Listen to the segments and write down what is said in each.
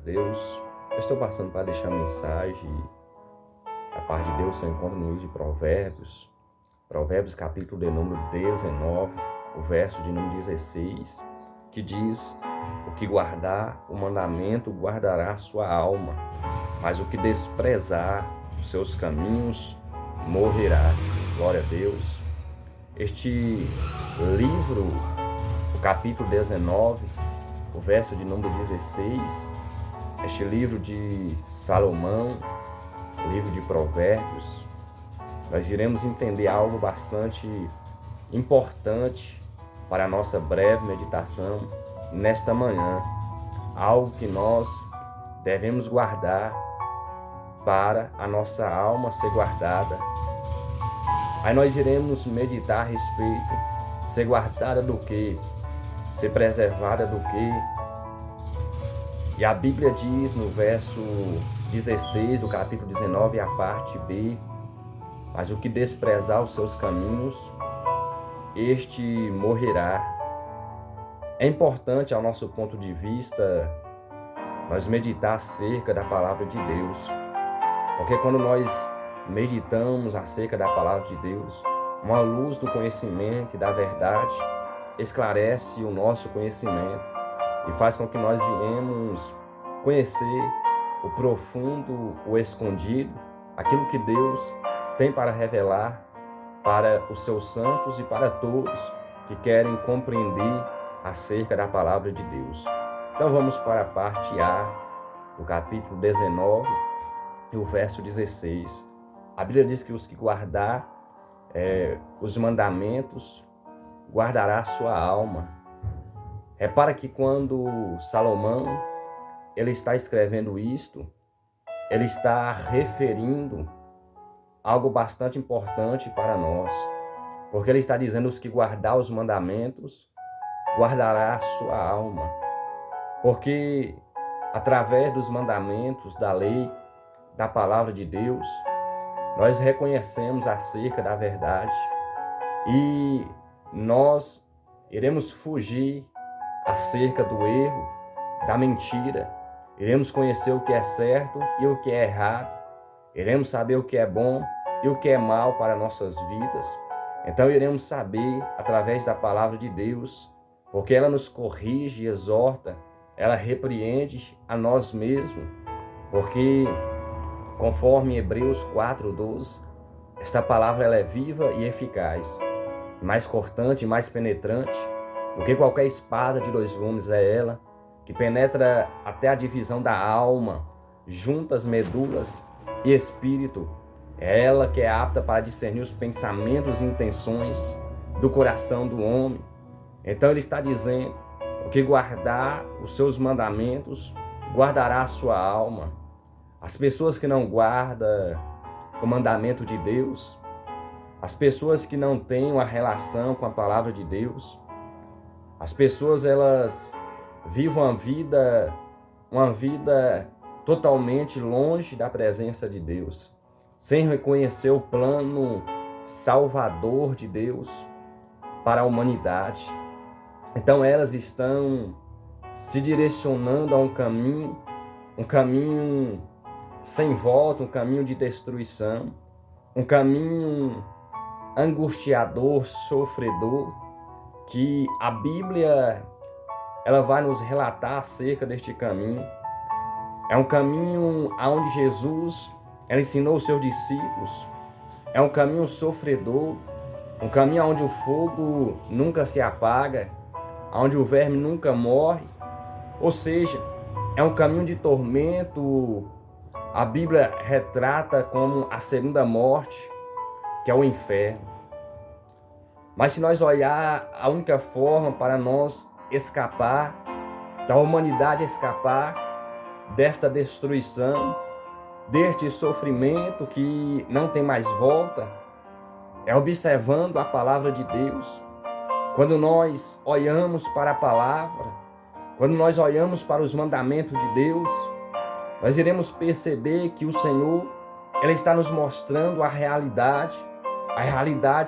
Deus. Eu estou passando para deixar a mensagem da parte de Deus. Você encontra no livro de Provérbios, Provérbios capítulo de número 19, o verso de número 16, que diz: o que guardar o mandamento guardará a sua alma, mas o que desprezar os seus caminhos morrerá. Glória a Deus. Este livro, o capítulo 19, o verso de número 16, este livro de Salomão, o livro de Provérbios, nós iremos entender algo bastante importante para a nossa breve meditação nesta manhã. Algo que nós devemos guardar para a nossa alma ser guardada. Aí nós iremos meditar a respeito. Ser guardada do quê? Ser preservada do quê? E a Bíblia diz no verso 16 do capítulo 19, a parte B: mas o que desprezar os seus caminhos, este morrerá. É importante, ao nosso ponto de vista, nós meditar acerca da palavra de Deus. Porque quando nós meditamos acerca da palavra de Deus, uma luz do conhecimento e da verdade esclarece o nosso conhecimento e faz com que nós viemos conhecer o profundo, o escondido, aquilo que Deus tem para revelar para os seus santos e para todos que querem compreender acerca da palavra de Deus. Então vamos para a parte A do capítulo 19 e o verso 16. A Bíblia diz que os que guardar os mandamentos guardará a sua alma. Repara que quando Salomão ele está escrevendo isto, ele está referindo algo bastante importante para nós, porque ele está dizendo: os que guardar os mandamentos guardará a sua alma, porque através dos mandamentos, da lei, da palavra de Deus, nós reconhecemos acerca da verdade e nós iremos fugir acerca do erro, da mentira, iremos conhecer o que é certo e o que é errado, iremos saber o que é bom e o que é mal para nossas vidas. Então iremos saber através da palavra de Deus, porque ela nos corrige, exorta, ela repreende a nós mesmos, porque conforme Hebreus 4:12, esta palavra ela é viva e eficaz, mais cortante e mais penetrante do que qualquer espada de 2 gumes é ela, que penetra até a divisão da alma, juntas, medulas e espírito. É ela que é apta para discernir os pensamentos e intenções do coração do homem. Então ele está dizendo: o que guardar os seus mandamentos guardará a sua alma. As pessoas que não guardam o mandamento de Deus, as pessoas que não têm uma relação com a palavra de Deus, as pessoas elas vivem uma vida totalmente longe da presença de Deus, sem reconhecer o plano salvador de Deus para a humanidade. Então elas estão se direcionando a um caminho sem volta, um caminho de destruição, um caminho angustiador, sofredor, que a Bíblia ela vai nos relatar acerca deste caminho. É um caminho onde Jesus ela ensinou os seus discípulos. É um caminho sofredor, um caminho onde o fogo nunca se apaga, onde o verme nunca morre. Ou seja, é um caminho de tormento. A Bíblia retrata como a segunda morte, que é o inferno. Mas se nós olhar a única forma para nós escapar, da humanidade escapar desta destruição, deste sofrimento que não tem mais volta, é observando a palavra de Deus. Quando nós olhamos para a palavra, quando nós olhamos para os mandamentos de Deus, nós iremos perceber que o Senhor ele está nos mostrando a realidade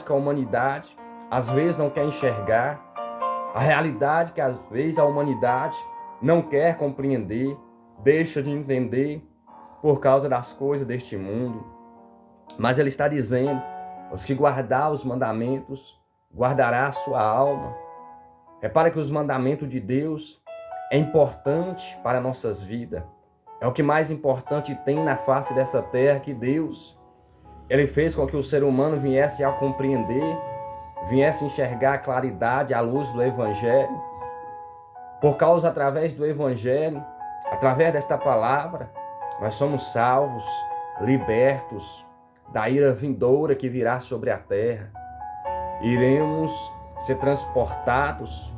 que a humanidade às vezes não quer enxergar, a realidade que às vezes a humanidade não quer compreender deixa de entender por causa das coisas deste mundo. Mas ele está dizendo, os que guardar os mandamentos, guardará a sua alma. Repara que os mandamentos de Deus é importante para nossas vidas. É o que mais importante tem na face dessa terra que Deus, ele fez com que o ser humano viesse a compreender, viesse a enxergar a claridade, a luz do Evangelho. Por causa, através do Evangelho, através desta palavra, nós somos salvos, libertos da ira vindoura que virá sobre a terra. Iremos ser transportados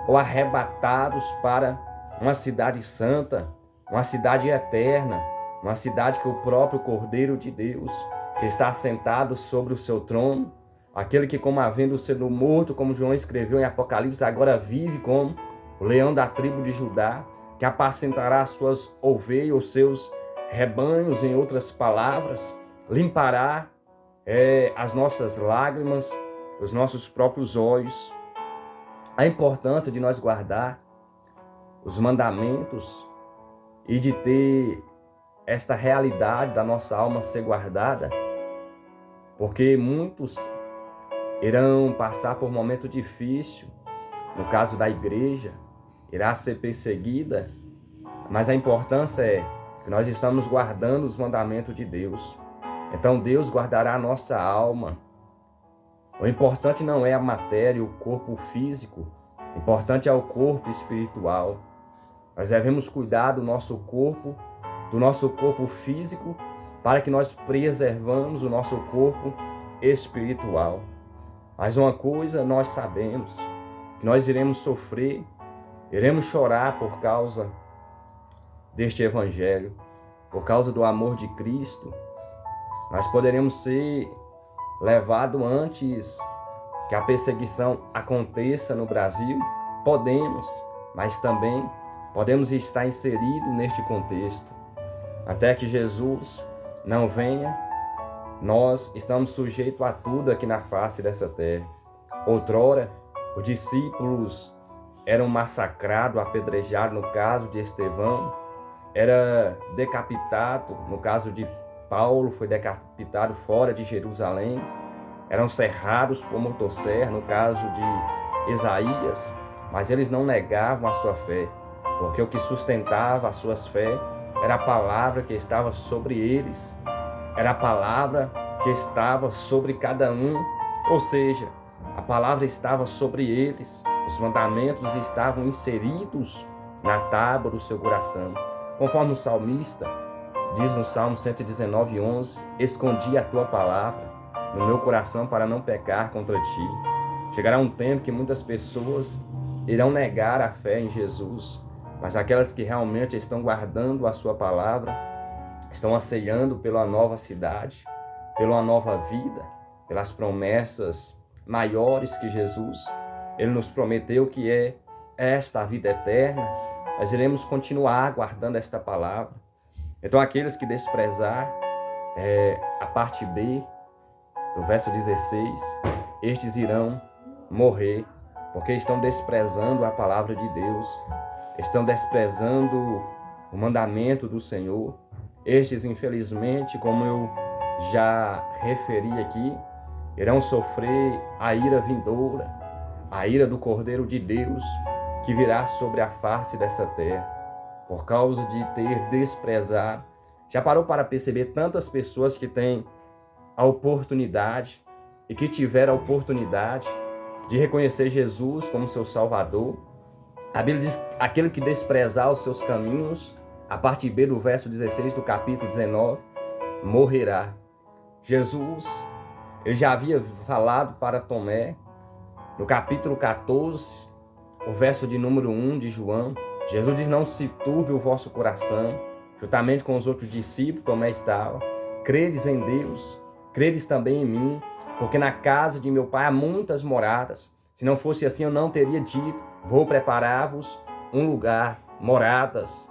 ou arrebatados para uma cidade santa, uma cidade eterna, uma cidade que o próprio Cordeiro de Deus, que está assentado sobre o seu trono, aquele que, como havendo sido morto, como João escreveu em Apocalipse, agora vive como o leão da tribo de Judá, que apacentará as suas ovelhas, os seus rebanhos, em outras palavras, limpará as nossas lágrimas, os nossos próprios olhos. A importância de nós guardar os mandamentos e de ter esta realidade da nossa alma ser guardada, porque muitos irão passar por um momento difícil, no caso da igreja, irá ser perseguida, mas a importância é que nós estamos guardando os mandamentos de Deus. Então Deus guardará a nossa alma. O importante não é a matéria, o corpo físico, o importante é o corpo espiritual. Nós devemos cuidar do nosso corpo físico, para que nós preservamos o nosso corpo espiritual. Mas uma coisa nós sabemos, que nós iremos sofrer, iremos chorar por causa deste Evangelho, por causa do amor de Cristo. Nós poderemos ser levados antes que a perseguição aconteça no Brasil, podemos, mas também podemos estar inseridos neste contexto. Até que Jesus não venha, nós estamos sujeitos a tudo aqui na face dessa terra. Outrora, os discípulos eram massacrados, apedrejados, no caso de Estevão, era decapitado, no caso de Paulo, foi decapitado fora de Jerusalém, eram cerrados por motosserra, no caso de Isaías, mas eles não negavam a sua fé, porque o que sustentava as suas fé era a palavra que estava sobre eles, era a palavra que estava sobre cada um, ou seja, a palavra estava sobre eles, os mandamentos estavam inseridos na tábua do seu coração. Conforme o salmista diz no Salmo 119:11, escondi a tua palavra no meu coração para não pecar contra ti. Chegará um tempo que muitas pessoas irão negar a fé em Jesus, mas aquelas que realmente estão guardando a sua palavra, estão ansiando pela nova cidade, pela nova vida, pelas promessas maiores que Jesus, ele nos prometeu, que é esta a vida eterna. Nós iremos continuar guardando esta palavra. Então aqueles que desprezar a parte B do verso 16, estes irão morrer, porque estão desprezando a palavra de Deus, estão desprezando o mandamento do Senhor. Estes, infelizmente, como eu já referi aqui, irão sofrer a ira vindoura, a ira do Cordeiro de Deus, que virá sobre a face dessa terra, por causa de ter desprezado. Já parou para perceber tantas pessoas que têm a oportunidade e que tiveram a oportunidade de reconhecer Jesus como seu Salvador? A Bíblia diz: aquele que desprezar os seus caminhos, a parte B do verso 16 do capítulo 19, morrerá. Jesus, ele já havia falado para Tomé, no capítulo 14, o verso de número 1 de João, Jesus diz: não se turbe o vosso coração. Juntamente com os outros discípulos, Tomé estava. Credes em Deus, credes também em mim, porque na casa de meu pai há muitas moradas. Se não fosse assim, eu não teria dito: vou preparar-vos um lugar, moradas.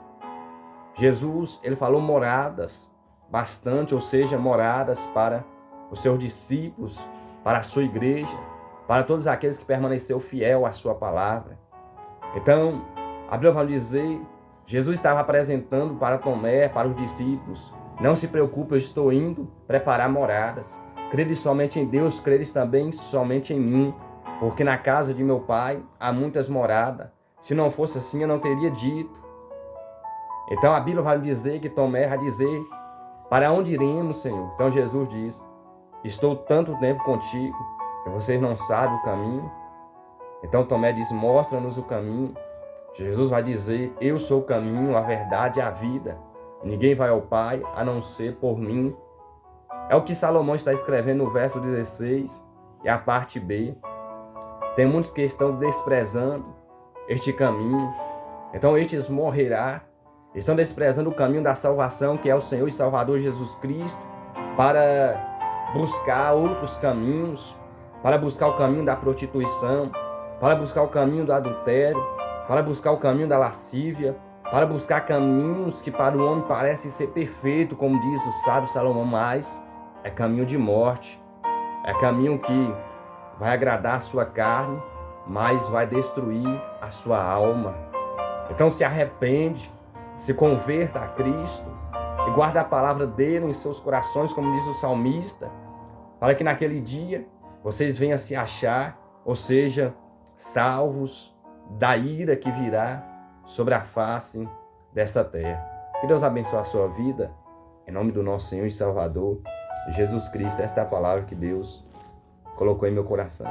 Jesus, ele falou moradas, bastante, ou seja, moradas para os seus discípulos, para a sua igreja, para todos aqueles que permaneceram fiel à sua palavra. Então, a Bíblia vai dizer, Jesus estava apresentando para Tomé, para os discípulos: não se preocupe, eu estou indo preparar moradas. Credes somente em Deus, credes também somente em mim, porque na casa de meu Pai há muitas moradas. Se não fosse assim, eu não teria dito. Então a Bíblia vai dizer que Tomé vai dizer: para onde iremos, Senhor? Então Jesus diz: estou tanto tempo contigo e vocês não sabem o caminho. Então Tomé diz: mostra-nos o caminho. Jesus vai dizer: eu sou o caminho, a verdade e a vida. Ninguém vai ao Pai a não ser por mim. É o que Salomão está escrevendo no verso 16 e a parte B. Tem muitos que estão desprezando este caminho. Então estes morrerá. Estão desprezando o caminho da salvação, que é o Senhor e Salvador Jesus Cristo, para buscar outros caminhos, para buscar o caminho da prostituição, para buscar o caminho do adultério, para buscar o caminho da lascívia, para buscar caminhos que para o homem parecem ser perfeito, como diz o sábio Salomão, mas é caminho de morte, é caminho que vai agradar a sua carne, mas vai destruir a sua alma. Então se arrepende, se converta a Cristo e guarda a palavra dele em seus corações, como diz o salmista, para que naquele dia vocês venham se achar, ou seja, salvos da ira que virá sobre a face desta terra. Que Deus abençoe a sua vida, em nome do nosso Senhor e Salvador, Jesus Cristo. Esta é a palavra que Deus colocou em meu coração.